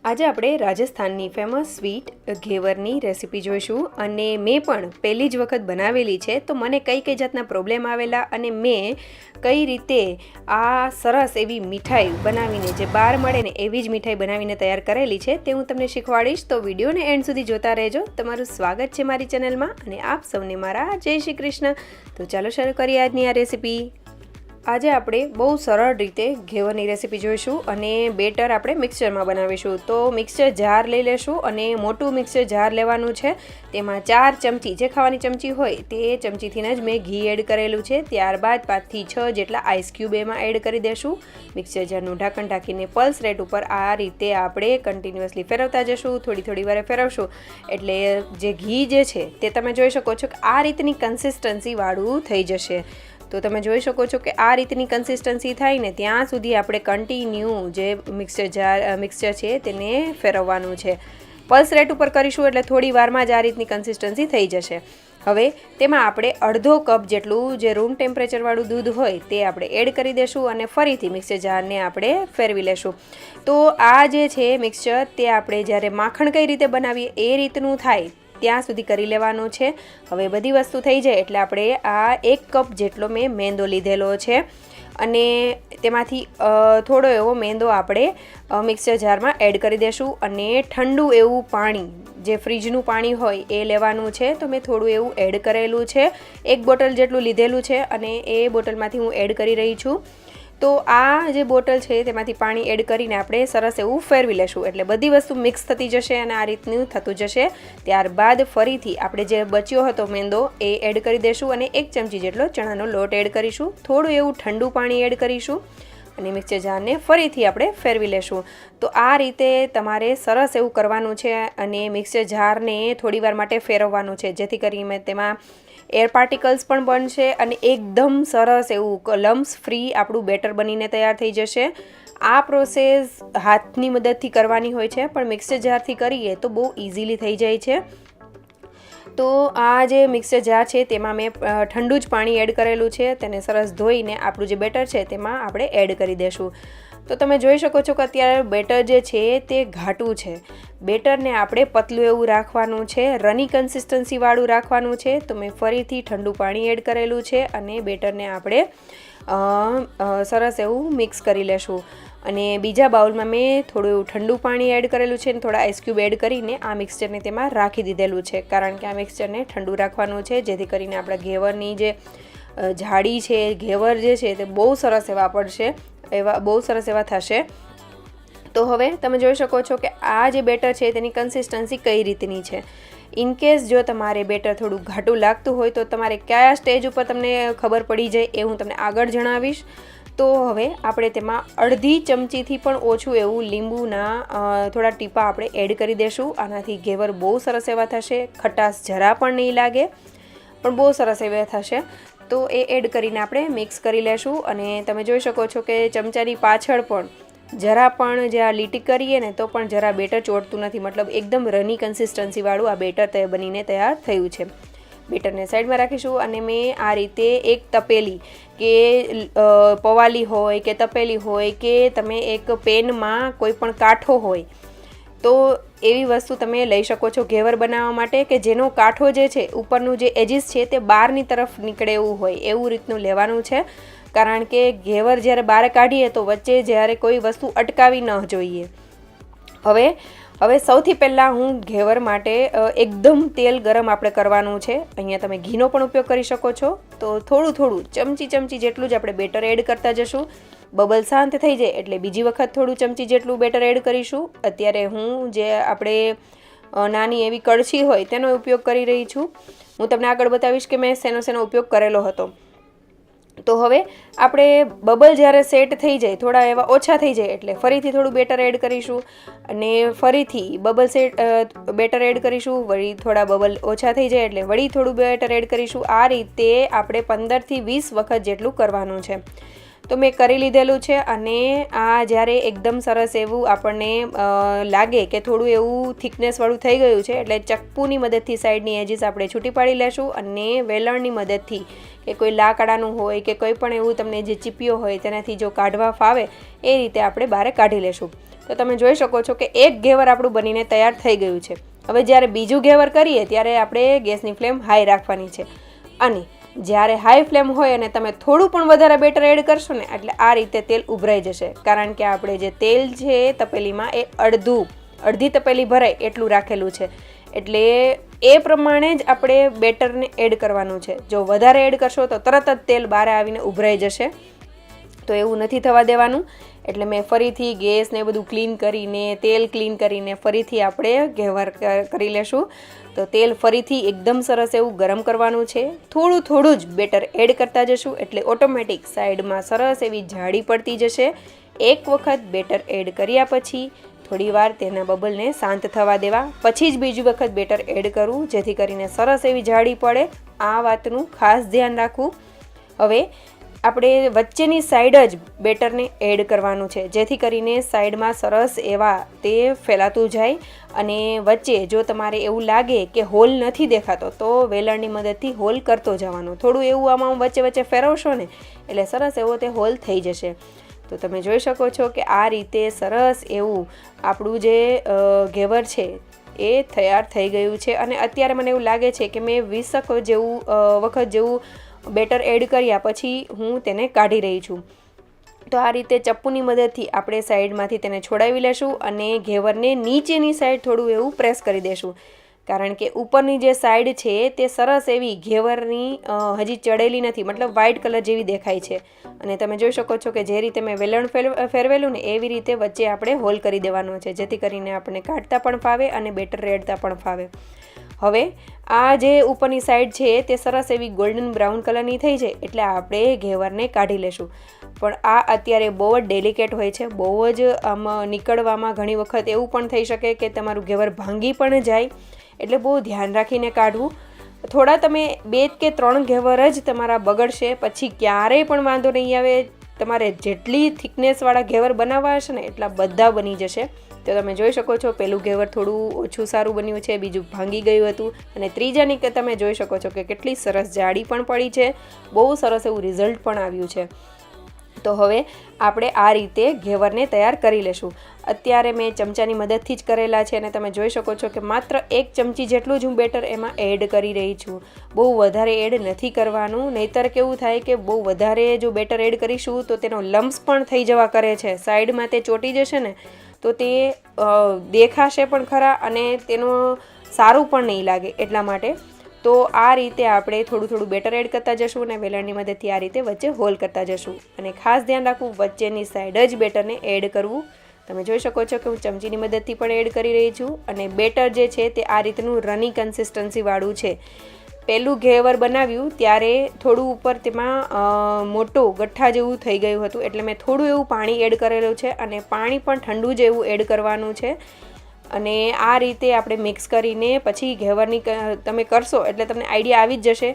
આજે આપણે રાજસ્થાનની ફેમસ સ્વીટ ઘેવરની રેસીપી જોઈશું અને મેં પણ પહેલી જ વખત બનાવેલી છે તો મને કઈ જાતના પ્રોબ્લેમ આવેલા અને મેં કઈ રીતે આ સરસ એવી મીઠાઈ બનાવીને જે બહાર મળે ને એવી જ મીઠાઈ બનાવીને તૈયાર કરેલી છે તે હું તમને શીખવાડીશ। તો વિડીયોને એન્ડ સુધી જોતા રહેજો। તમારું સ્વાગત છે મારી ચેનલમાં અને આપ સૌને મારા જય શ્રી કૃષ્ણ। તો ચાલો શરૂ કરીએ આજની આ રેસીપી। આજે આપણે બહુ સરળ રીતે ઘેવરની રેસીપી જોઈશું અને બેટર આપણે મિક્સચરમાં બનાવીશું। તો મિક્સચર જાર લઈ લેશું અને મોટું મિક્સચર જાર લેવાનું છે। તેમાં 4 ચમચી જે ખાવાની ચમચી હોય તે ચમચીથી જ મેં ઘી એડ કરેલું છે। ત્યારબાદ 5 થી 6 જેટલા આઈસ ક્યુબ એમાં એડ કરી દેશું। મિક્સચર જારનું ઢાંકણ ઢાંકીને પલ્સ રેટ ઉપર આ રીતે આપણે કન્ટિન્યુઅસલી ફેરવતા જશું। થોડી વારે ફેરવશું એટલે જે ઘી જે છે તે તમે જોઈ શકો છો કે આ રીતની કન્સિસ્ટન્સીવાળું થઈ જશે। તો તમે જોઈ શકો છો કે આ રીતની કન્સિસ્ટન્સી થાય ને ત્યાં સુધી આપણે કન્ટિન્યુ જે મિક્સચર છે તેને ફેરવવાનું છે। પલ્સ રેટ ઉપર કરીશું એટલે થોડી વારમાં જ આ રીતની કન્સિસ્ટન્સી થઈ જશે। હવે તેમાં આપણે અડધો કપ જેટલું જે રૂમ ટેમ્પરેચરવાળું દૂધ હોય તે આપણે એડ કરી દઈશું અને ફરીથી મિક્સર જારને આપણે ફેરવી લેશું। તો આ જે છે મિક્સચર તે આપણે જ્યારે માખણ કઈ રીતે બનાવીએ એ રીતનું થાય ત્યાં સુધી કરી લેવાનું છે। હવે બધી વસ્તુ થઈ જાય એટલે આપણે આ 1 કપ જેટલો મેં મેંદો લીધેલો છે અને તેમાંથી થોડો એવો મેંદો આપણે મિક્સર જારમાં એડ કરી દઈશું અને ઠંડુ એવું પાણી જે ફ્રીજનું પાણી હોય એ લેવાનું છે। તો મેં થોડું એવું એડ કરેલું છે, 1 બોટલ જેટલું લીધેલું છે અને એ બોટલમાંથી હું એડ કરી રહી છું। તો આ જે બોટલ છે તેમાંથી પાણી એડ કરીને આપણે સરસ એવું ફેરવી લેશું એટલે બધી વસ્તુ મિક્સ થતી જશે અને આ રીતનું થતું જશે। ત્યારબાદ ફરીથી આપણે જે બચ્યો હતો મેંદો એ એડ કરી દઈશું અને 1 ચમચી જેટલો ચણાનો લોટ એડ કરીશું। થોડું એવું ઠંડુ પાણી એડ કરીશું અને મિક્સર જારને ફરીથી આપણે ફેરવી લેશું। તો આ રીતે તમારે સરસ એવું કરવાનું છે અને મિક્સર જારને થોડીવાર માટે ફેરવવાનું છે જેથી કરીને તેમાં એર પાર્ટિકલ્સ પણ બનશે અને એકદમ સરસ એવું લમ્સ ફ્રી આપણું બેટર બનીને તૈયાર થઈ જશે। આ પ્રોસેસ હાથની મદદથી કરવાની હોય છે પણ મિક્સર જારથી કરીએ તો બહુ ઇઝીલી થઈ જાય છે। તો આ જે મિક્સર જાર છે તેમાં મેં ઠંડુ જ પાણી એડ કરેલું છે, તેને સરસ ધોઈને આપણું જે બેટર છે તેમાં આપણે એડ કરી દઈશું। તો તમે જોઈ શકો છો કે અત્યારે બેટર જે છે તે ઘાટું છે। બેટરને આપણે પતલું એવું રાખવાનું છે, રની કન્સિસ્ટન્સીવાળું રાખવાનું છે। તો મેં ફરીથી ઠંડુ પાણી એડ કરેલું છે અને બેટરને આપણે સરસ એવું મિક્સ કરી લેશું અને બીજા બાઉલમાં મેં થોડું એવું ઠંડુ પાણી એડ કરેલું છે અને થોડા આઈસ ક્યુબ એડ કરીને આ મિક્સચરને તેમાં રાખી દીધેલું છે કારણ કે આ મિક્સચરને ઠંડુ રાખવાનું છે જેથી કરીને આપણા ઘેવરની જે જાડી છે, ઘેવર જે છે તે બહુ સરસ એવા પડશે, બહુ સરસ એવા થશે। તો હવે તમે જોઈ શકો છો કે આ જે બેટર છે તેની કન્સિસ્ટન્સી કઈ રીતની છે। ઇનકેસ જો તમારે બેટર થોડું ઘાટું લાગતું હોય તો તમારે કયા સ્ટેજ ઉપર તમને ખબર પડી જાય એ હું તમને આગળ જણાવીશ। તો હવે આપણે તેમાં અડધી ચમચીથી પણ ઓછું એવું લીંબુના થોડા ટીપા આપણે એડ કરી દઈશું। આનાથી ઘેવર બહુ સરસ એવા થશે, ખટાશ જરા પણ નહીં લાગે પણ બહુ સરસ એવા થશે। તો એ એડ કરીને આપણે મિક્સ કરી લેશું અને તમે જોઈ શકો છો કે ચમચાની પાછળ પણ જરા પણ જે આ લીટી કરીએ ને તો પણ જરા બેટર ચોટતું નથી, મતલબ એકદમ રની કન્સિસ્ટન્સીવાળું આ બેટર બનીને તૈયાર થયું છે। બેટરને સાઈડમાં રાખીશું અને મેં આ રીતે એક તપેલી કે પવાલી હોય કે તપેલી હોય કે તમે એક પેનમાં કોઈ પણ કાંઠો હોય તો એવી વસ્તુ તમે લઈ શકો છો ઘેવર બનાવવા માટે કે જેનો કાંઠો જે છે ઉપરનું જે એજીસ છે તે બહારની તરફ નીકળે એવું હોય એવું રીતનું લેવાનું છે કારણ કે ઘેવર જ્યારે બહાર કાઢીએ તો વચ્ચે જ્યારે કોઈ વસ્તુ અટકાવી ન જોઈએ। હવે સૌથી પહેલાં હું ઘેવર માટે એકદમ તેલ ગરમ આપણે કરવાનું છે। અહીંયા તમે ઘીનો પણ ઉપયોગ કરી શકો છો। તો થોડું ચમચી જેટલું જ આપણે બેટર એડ કરતા જશું। બબલ શાંત થઈ જાય એટલે બીજી વખત થોડું ચમચી જેટલું બેટર એડ કરીશું। અત્યારે હું જે આપણે નાની એવી કળછી હોય તેનો ઉપયોગ કરી રહી છું। હું તમને આગળ બતાવીશ કે મેં શેનો ઉપયોગ કરેલો હતો। તો હવે આપણે બબલ જ્યારે સેટ થઈ જાય, થોડા એવા ઓછા થઈ જાય એટલે ફરીથી થોડું બેટર એડ કરીશું અને ફરીથી બેટર એડ કરીશું, વળી થોડા બબલ ઓછા થઈ જાય એટલે વળી થોડું બેટર એડ કરીશું। આ રીતે આપણે 15 થી 20 વખત જેટલું કરવાનું છે। તો મેં કરી લીધેલું છે અને આ જ્યારે એકદમ સરસ એવું આપણને લાગે કે થોડું એવું થિકનેસવાળું થઈ ગયું છે એટલે ચપ્પુની મદદથી સાઈડની એજીસ આપણે છૂટી પાડી લેશું અને વેલણની મદદથી કે કોઈ લાકડાનું હોય કે કોઈ પણ એવું તમને જે ચીપીઓ હોય તેનાથી જો કાઢવા ફાવે એ રીતે આપણે બહાર કાઢી લેશું। તો તમે જોઈ શકો છો કે એક ઘેવર આપણું બનીને તૈયાર થઈ ગયું છે. હવે જ્યારે બીજું ઘેવર કરીએ ત્યારે આપણે ગેસની ફ્લેમ હાઈ રાખવાની છે, અને જ્યારે હાઈ ફ્લેમ હોય અને તમે થોડું પણ વધારે બેટર એડ કરશો ને એટલે આ રીતે તેલ ઉભરાઈ જશે, કારણ કે આપણે જે તેલ છે તપેલીમાં એ અડધી તપેલી ભરાય એટલું રાખેલું છે. એટલે એ પ્રમાણે જ આપણે બેટરને એડ કરવાનું છે. જો વધારે એડ કરશો તો તરત જ તેલ બહાર આવીને ઉભરાઈ જશે, તો એવું નથી થવા દેવાનું. એટલે મેં ફરીથી ગેસને બધું ક્લીન કરીને, તેલ ક્લીન કરીને ફરીથી આપણે ઘેવર કરી લેશું. તો તેલ ફરીથી એકદમ સરસ એવું ગરમ કરવાનું છે. થોડું જ બેટર એડ કરતા જશું એટલે ઓટોમેટિક સાઈડમાં સરસ એવી જાળી પડતી જશે. એક વખત બેટર એડ કર્યા પછી થોડીવાર તેના બબલને શાંત થવા દેવા, પછી જ બીજી વખત બેટર એડ કરવું, જેથી કરીને સરસ એવી જાળી પડે. આ વાતનું ખાસ ધ્યાન રાખવું. હવે આપણે વચ્ચેની સાઈડ જ બેટરને એડ કરવાનું છે, જેથી કરીને સાઈડમાં સરસ એવા તે ફેલાતું જાય. અને વચ્ચે જો તમારે એવું લાગે કે હોલ નથી દેખાતો તો વેલણની મદદથી હોલ કરતો જવાનો. થોડું એવું આમાં વચ્ચે ફેરવશો ને એટલે સરસ એવો તે હોલ થઈ જશે. તો તમે જોઈ શકો છો કે આ રીતે સરસ એવું આપણું જે ઘેવર છે એ તૈયાર થઈ ગયું છે. અને અત્યારે મને એવું લાગે છે કે મેં 20 વખત જેવું બેટર એડ કર્યા પછી હું તેને કાઢી રહી છું. તો આ રીતે ચપ્પુની મદદથી આપણે સાઈડમાંથી તેને છોડાવી લેશું અને ઘેવરને નીચેની સાઈડ થોડું એવું પ્રેસ કરી દેશું, કારણ કે ઉપરની જે સાઈડ છે તે સરસ એવી ઘેવરની હજી ચડેલી નથી, મતલબ વ્હાઇટ કલર જેવી દેખાય છે. અને તમે જોઈ શકો છો કે જે રીતે મેં વેલણ ફેરવેલું ને એવી રીતે વચ્ચે આપણે હોલ કરી દેવાનો છે, જેથી કરીને આપણે કાઢતા પણ ફાવે અને બેટર રેડતા પણ ફાવે. હવે આ જે ઉપરની સાઈડ છે તે સરસ એવી ગોલ્ડન બ્રાઉન કલરની થઈ જાય એટલે આપણે ઘેવરને કાઢી લેશું. પણ આ અત્યારે બહુ જ ડેલિકેટ હોય છે, બહુ જ આમાં નીકળવામાં ઘણી વખત એવું પણ થઈ શકે કે તમારું ઘેવર ભાંગી પણ જાય, એટલે બહુ ધ્યાન રાખીને કાઢવું. થોડા તમે 2 કે 3 ઘેવર જ તમારા બગડશે, પછી ક્યારેય પણ વાંધો નહીં આવે. તમારે જેટલી થિકનેસવાળા ઘેવર બનાવવા હશે ને એટલા બધા બની જશે. તો તમે જોઈ શકો છો પહેલું ઘેવર થોડું ઓછું સારું બન્યું છે, બીજું ભાંગી ગયું હતું, અને ત્રીજાની કે તમે જોઈ શકો છો કે કેટલી સરસ જાડી પણ પડી છે, બહુ સરસ એવું રિઝલ્ટ પણ આવ્યું છે. તો હવે આપણે આ રીતે ઘેવરને તૈયાર કરી લેશું. અત્યારે મેં ચમચાની મદદથી જ કરેલા છે અને તમે જોઈ શકો છો કે માત્ર 1 ચમચી જેટલું જ હું બેટર એમાં એડ કરી રહી છું. બહુ વધારે એડ નથી કરવાનું, નહીંતર કેવું થાય કે બહુ વધારે જો બેટર એડ કરીશું તો તેનો લમ્સ પણ થઈ જવા કરે છે, સાઈડમાં તે ચોંટી જશે ને તો તે દેખાશે પણ ખરા અને તેનું સારું પણ નહીં લાગે. એટલા માટે તો આ રીતે આપણે થોડું બેટર એડ કરતા જશું અને વેલણની મદદથી આ રીતે વચ્ચે હોલ કરતા જશું. અને ખાસ ધ્યાન રાખવું વચ્ચેની સાઈડ જ બેટરને એડ કરવું. તમે જોઈ શકો છો કે હું ચમચીની મદદથી પણ એડ કરી રહી છું. અને બેટર જે છે તે આ રીતનું રની કન્સિસ્ટન્સીવાળું છે. પહેલું ઘેવર બનાવ્યું ત્યારે થોડું ઉપર તેમાં મોટું ગઠ્ઠા જેવું થઈ ગયું હતું, એટલે મેં થોડું એવું પાણી એડ કરેલું છે અને પાણી પણ ઠંડુ જેવું એડ કરવાનું છે. અને આ રીતે આપણે મિક્સ કરીને પછી ઘેવરની તમે કરશો એટલે તમને આઈડિયા આવી જ જશે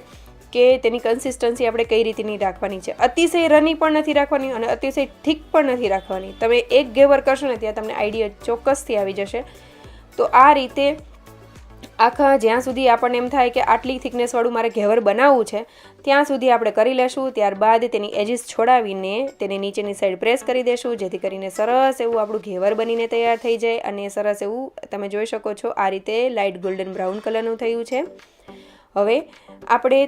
કે તેની કન્સિસ્ટન્સી આપણે કઈ રીતની રાખવાની છે. અતિશય રની પણ નથી રાખવાની અને અતિશય થીક પણ નથી રાખવાની. તમે એક ઘેવર કરશો ને ત્યાં તમને આઈડિયા ચોક્કસથી આવી જશે. તો આ રીતે આખા જ્યાં સુધી આપણને એમ થાય કે આટલી થિકનેસવાળું મારે ઘેવર બનાવવું છે ત્યાં સુધી આપણે કરી લેશું. ત્યારબાદ તેની એજીસ છોડાવીને તેને નીચેની સાઈડ પ્રેસ કરી દેશું, જેથી કરીને સરસ એવું આપણું ઘેવર બનીને તૈયાર થઈ જાય. અને સરસ એવું તમે જોઈ શકો છો આ રીતે લાઇટ ગોલ્ડન બ્રાઉન કલરનું થયું છે. હવે આપણે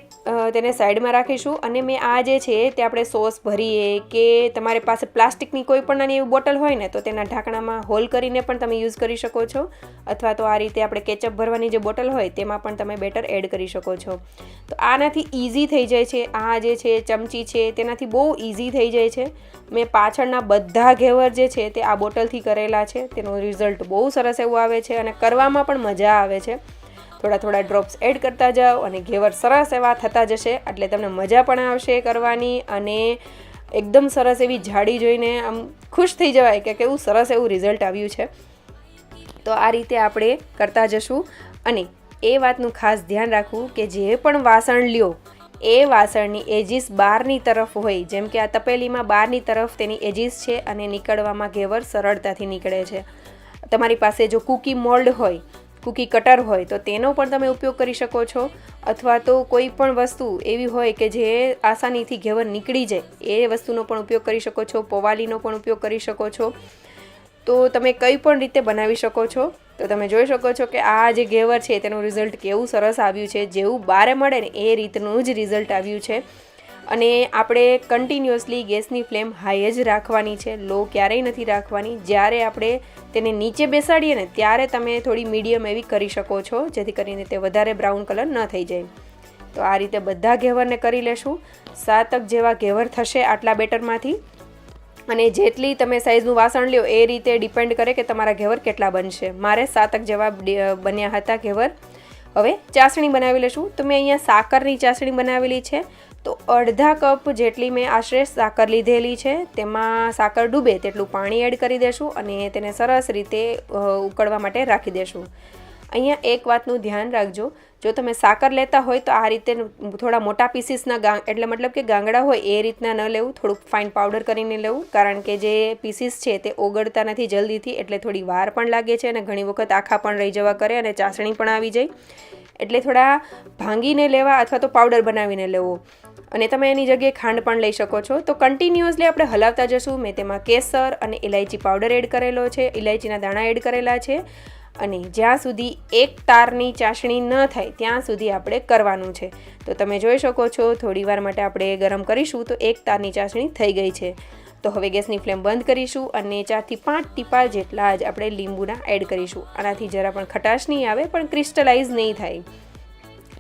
તેને સાઈડમાં રાખીશું અને મેં આ જે છે તે આપણે સોસ ભરીએ કે તમારી પાસે પ્લાસ્ટિકની કોઈ પણ નાની એવી બોટલ હોય ને તો તેના ઢાંકણામાં હોલ કરીને પણ તમે યુઝ કરી શકો છો, અથવા તો આ રીતે આપણે કેચઅપ ભરવાની જે બોટલ હોય તેમાં પણ તમે બેટર એડ કરી શકો છો. તો આનાથી ઇઝી થઈ જાય છે. આ જે છે ચમચી છે તેનાથી બહુ ઇઝી થઈ જાય છે. મેં પાછળના બધા ઘેવર જે છે તે આ બોટલથી કરેલા છે. તેનો રિઝલ્ટ બહુ સરસ એવું આવે છે અને કરવામાં પણ મજા આવે છે. થોડા ડ્રોપ્સ એડ કરતા જાઓ અને ઘેવર સરસ એવા થતા જશે, એટલે તમને મજા પણ આવશે કરવાની. અને એકદમ સરસ એવી જાડી જોઈને આમ ખુશ થઈ જવાય કે કેવું સરસ એવું રિઝલ્ટ આવ્યું છે. તો આ રીતે આપણે કરતા જશું. અને એ વાતનું ખાસ ધ્યાન રાખવું કે જે પણ વાસણ લ્યો એ વાસણની એજીસ બહારની તરફ હોય, જેમ કે આ તપેલીમાં બહારની તરફ તેની એજીસ છે અને નીકળવામાં ઘેવર સરળતાથી નીકળે છે. તમારી પાસે જો કૂકી મોલ્ડ હોય, કૂકી કટર હોય તો તેનો પણ તમે ઉપયોગ કરી શકો છો, અથવા તો કોઈ પણ વસ્તુ એવી હોય કે જે આસાનીથી ઘેવર નીકળી જાય એ વસ્તુનો પણ ઉપયોગ કરી શકો છો. પોવાલીનો પણ ઉપયોગ કરી શકો છો. તો તમે કંઈ પણ રીતે બનાવી શકો છો. તો તમે જોઈ શકો છો કે આ જે ઘેવર છે તેનું રિઝલ્ટ કેવું સરસ આવ્યું છે. જેવું બારે મળે ને એ રીતનું જ રિઝલ્ટ આવ્યું છે. અને આપણે કન્ટિન્યુઅસલી ગેસની ફ્લેમ હાઈ જ રાખવાની છે, લો ક્યારેય નથી રાખવાની. જ્યારે આપણે તેને નીચે બેસાડીએ ને ત્યારે તમે થોડી મીડિયમ એવી કરી શકો છો, જેથી કરીને તે વધારે બ્રાઉન કલર ન થઈ જાય. તો આ રીતે બધા ઘેવરને કરી લેશું. 7 જેવા ઘેવર થશે આટલા બેટરમાંથી. અને જેટલી તમે સાઇઝનું વાસણ લ્યો એ રીતે ડિપેન્ડ કરે કે તમારા ઘેવર કેટલા બનશે. મારે 7 જેવા બન્યા હતા ઘેવર. હવે ચાસણી બનાવી લેશું. તો મેં અહીંયા સાકરની ચાસણી બનાવેલી છે. તો અડધા કપ જેટલી મેં આશરે સાકર લીધેલી છે. તેમાં સાકર ડૂબે તેટલું પાણી એડ કરી દેશું અને તેને સરસ રીતે ઉકળવા માટે રાખી દેશું. અહીંયા એક વાતનું ધ્યાન રાખજો, જો તમે સાકર લેતા હોય તો આ રીતે થોડા મોટા પીસીસના એટલે મતલબ કે ગાંગડા હોય એ રીતના ન લેવું, થોડુંક ફાઇન પાવડર કરીને લેવું. કારણ કે જે પીસીસ છે તે ઓગળતા નથી જલ્દીથી, એટલે થોડી વાર પણ લાગે છે અને ઘણી વખત આખા પણ રહી જવા કરે અને ચાસણી પણ આવી જાય. એટલે થોડા ભાંગીને લેવા અથવા તો પાવડર બનાવીને લેવો. અને તમે એની જગ્યાએ ખાંડ પણ લઈ શકો છો. તો કન્ટિન્યુઅસલી આપણે હલાવતા જશું. મેં તેમાં કેસર અને ઇલાયચી પાવડર એડ કરેલો છે, ઇલાયચીના દાણા એડ કરેલા છે. અને જ્યાં સુધી એક તારની ચાસણી ન થાય ત્યાં સુધી આપણે કરવાનું છે. તો તમે જોઈ શકો છો થોડી વાર માટે આપણે ગરમ કરીશું તો એક તારની ચાસણી થઈ ગઈ છે. તો હવે ગેસની ફ્લેમ બંધ કરીશું અને 4 થી 5 ટીપા જેટલા જ આપણે લીંબુના એડ કરીશું. આનાથી જરા પણ ખટાશ નહીં આવે, પણ ક્રિસ્ટલાઇઝ નહીં થાય.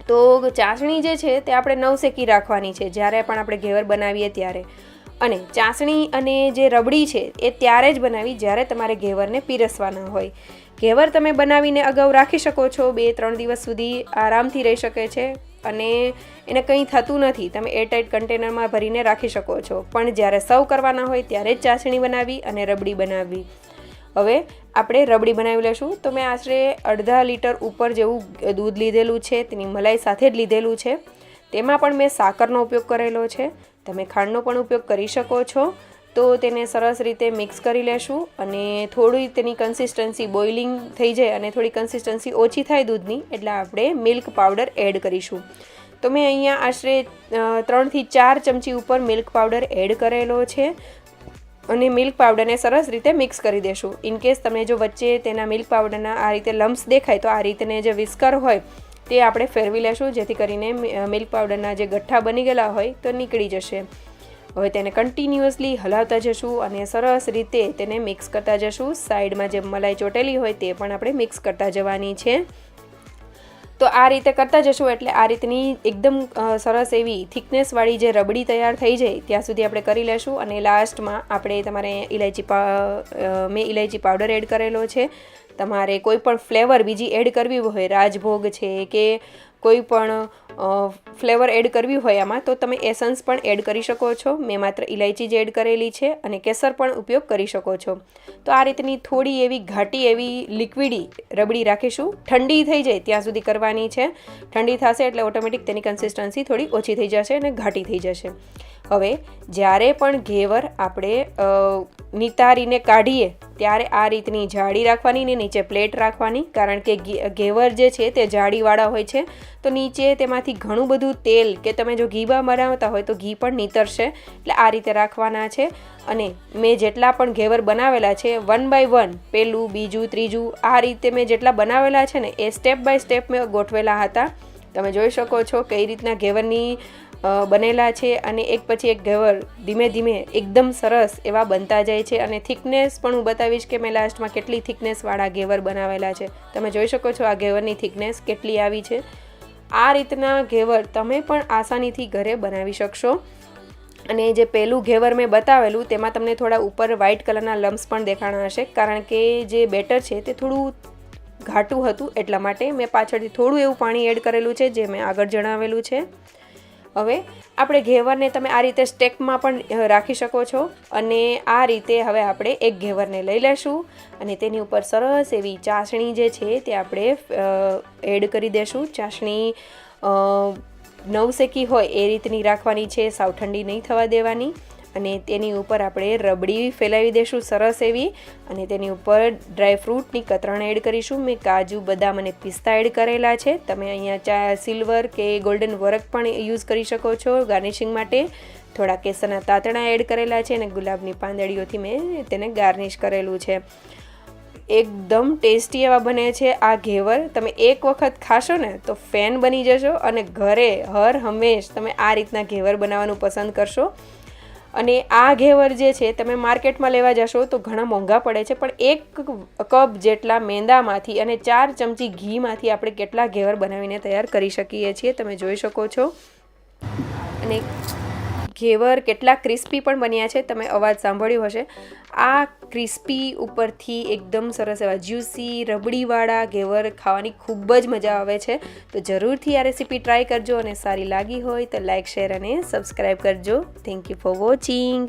તો ચાસણી જે છે તે આપણે નવસેકી રાખવાની છે જ્યારે પણ આપણે ઘેવર બનાવીએ ત્યારે. અને ચાસણી અને જે રબડી છે એ ત્યારે જ બનાવી જ્યારે તમારે ઘેવરને પીરસવાના હોય. ઘેવર તમે બનાવીને અગાઉ રાખી શકો છો, 2-3 દિવસ સુધી આરામથી રહી શકે છે અને એને કંઈ થતું નથી. તમે એરટાઇટ કન્ટેનરમાં ભરીને રાખી શકો છો. પણ જ્યારે સર્વ કરવાના હોય ત્યારે જ ચાસણી બનાવવી અને રબડી બનાવવી. હવે આપણે રબડી બનાવી લઈશું. તો મેં આશરે 1/2 લીટર ઉપર જેવું દૂધ લીધેલું છે, તેની મલાઈ સાથે જ લીધેલું છે. તેમાં પણ મેં સાકરનો ઉપયોગ કરેલો છે. તમે ખાંડનો પણ ઉપયોગ કરી શકો છો. તો તેને સરસ રીતે મિક્સ કરી લેશું અને થોડી તેની કન્સિસ્ટન્સી બોઇલિંગ થઈ જાય અને થોડી કન્સિસ્ટન્સી ઓછી થાય દૂધની એટલે આપણે મિલ્ક પાવડર એડ કરીશું. તો મેં અહીંયા આશરે 3 થી 4 ચમચી ઉપર મિલ્ક પાવડર એડ કરેલો છે અને મિલ્ક પાવડરને સરસ રીતે મિક્સ કરી દેશું. ઇનકેસ તમે જો વચ્ચે તેના મિલ્ક પાવડરના આ રીતે લમ્સ દેખાય તો આ રીતને જે વિસ્કર હોય તે આપણે ફેરવી લેશું, જેથી કરીને મિલ્ક પાવડરના જે ગઠ્ઠા બની ગયેલા હોય તો નીકળી જશે. હવે તેને કન્ટિન્યુઅસલી હલાવતા જશું અને સરસ રીતે તેને મિક્સ કરતા જશું. સાઈડમાં જે મલાઈ ચોટેલી હોય તે પણ આપણે મિક્સ કરતા જવાની છે. તો આ રીતે કરતા જશું એટલે આ રીતની એકદમ સરસ એવી થિકનેસવાળી જે રબડી તૈયાર થઈ જાય ત્યાં સુધી આપણે કરી લેશું. અને લાસ્ટમાં આપણે તમારે મેં ઇલાયચી પાવડર એડ કરેલો છે. તમારે કોઈ પણ ફ્લેવર બીજી એડ કરવી હોય, રાજભોગ છે કે કોઈ પણ ફ્લેવર એડ કરવી હોય આમાં, તો તમે એસન્સ પણ એડ કરી શકો છો. મેં માત્ર ઇલાયચી જ એડ કરેલી છે અને કેસર પણ ઉપયોગ કરી શકો છો. તો આ રીતની થોડી એવી ઘાટી એવી લિક્વિડી રબડી રાખીશું. ઠંડી થઈ જાય ત્યાં સુધી કરવાની છે. ઠંડી થશે એટલે ઓટોમેટિક તેની કન્સિસ્ટન્સી થોડી ઓછી થઈ જશે અને ઘાટી થઈ જશે. હવે જ્યારે પણ ઘેવર આપણે નિતારીને કાઢીએ ત્યારે આ રીતની જાળી રાખવાની ને નીચે પ્લેટ રાખવાની. કારણ કે ઘેવર જે છે તે જાળીવાળા હોય છે તો નીચે તેમાંથી ઘણું બધું તેલ કે તમે જો ઘી બનાવતા હોય તો ઘી પણ નીતરશે. એટલે આ રીતે રાખવાના છે. અને મેં જેટલા પણ ઘેવર બનાવેલા છે 1 by 1 પહેલું, બીજું, ત્રીજું આ રીતે મેં જેટલા બનાવેલા છે ને એ સ્ટેપ બાય સ્ટેપ મેં ગોઠવેલા હતા. તમે જોઈ શકો છો કઈ રીતના ઘેવરની બનેલા છે અને એક પછી એક ઘેવર ધીમે ધીમે એકદમ સરસ એવા બનતા જાય છે. અને થિકનેસ પણ હું બતાવીશ કે મેં લાસ્ટમાં કેટલી થિકનેસવાળા ઘેવર બનાવેલા છે. તમે જોઈ શકો છો આ ઘેવરની થિકનેસ કેટલી આવી છે. આ રીતના ઘેવર તમે પણ આસાનીથી ઘરે બનાવી શકશો. અને જે પહેલું ઘેવર મેં બતાવેલું તેમાં તમને થોડા ઉપર વ્હાઇટ કલરના લમ્સ પણ દેખાણા હશે, કારણ કે જે બેટર છે તે થોડું ઘાટું હતું એટલા માટે મેં પાછળથી થોડું એવું પાણી એડ કરેલું છે જે મેં આગળ જણાવેલું છે. હવે આપણે ઘેવરને તમે આ રીતે સ્ટેકમાં પણ રાખી શકો છો. અને આ રીતે હવે આપણે એક ઘેવરને લઈ લેશું અને તેની ઉપર સરસ એવી ચાસણી જે છે તે આપણે એડ કરી દેશું. ચાસણી નવસેકી હોય એ રીતની રાખવાની છે, સાવ ઠંડી નહીં થવા દેવાની. અને તેની ઉપર આપણે રબડી ફેલાવી દઈશું સરસ એવી. અને તેની ઉપર ડ્રાયફ્રૂટની કતરણ એડ કરીશું. મેં કાજુ, બદામ અને પિસ્તા એડ કરેલા છે. તમે અહીંયા સિલ્વર કે ગોલ્ડન વર્ક પણ યુઝ કરી શકો છો ગાર્નિશિંગ માટે. થોડા કેસરના તાતણા એડ કરેલા છે અને ગુલાબની પાંદડીઓથી મેં તેને ગાર્નિશ કરેલું છે. એકદમ ટેસ્ટી એવા બને છે આ ઘેવર. તમે એક વખત ખાશો ને તો ફેન બની જશો અને ઘરે હર હંમેશ તમે આ રીતના ઘેવર બનાવવાનું પસંદ કરશો. અને આ ઘેવર જે છે તમે માર્કેટમાં લેવા જશો તો ઘણા મોંઘા પડે છે, પણ 1 કપ જેટલા મેંદામાંથી અને 4 ચમચી ઘીમાંથી આપણે કેટલા ઘેવર બનાવીને તૈયાર કરી શકીએ છીએ, તમે જોઈ શકો છો. અને ઘેવર કેટલા ક્રિસ્પી પણ બન્યા છે, તમે અવાજ સાંભળ્યો હશે. આ ક્રિસ્પી ઉપરથી એકદમ સરસ એવા જ્યુસી રબડીવાળા ઘેવર ખાવાની ખૂબ જ મજા આવે છે. તો જરૂરથી આ રેસીપી ટ્રાય કરજો અને સારી લાગી હોય તો લાઇક, શેર અને સબસ્ક્રાઈબ કરજો. Thank you for watching.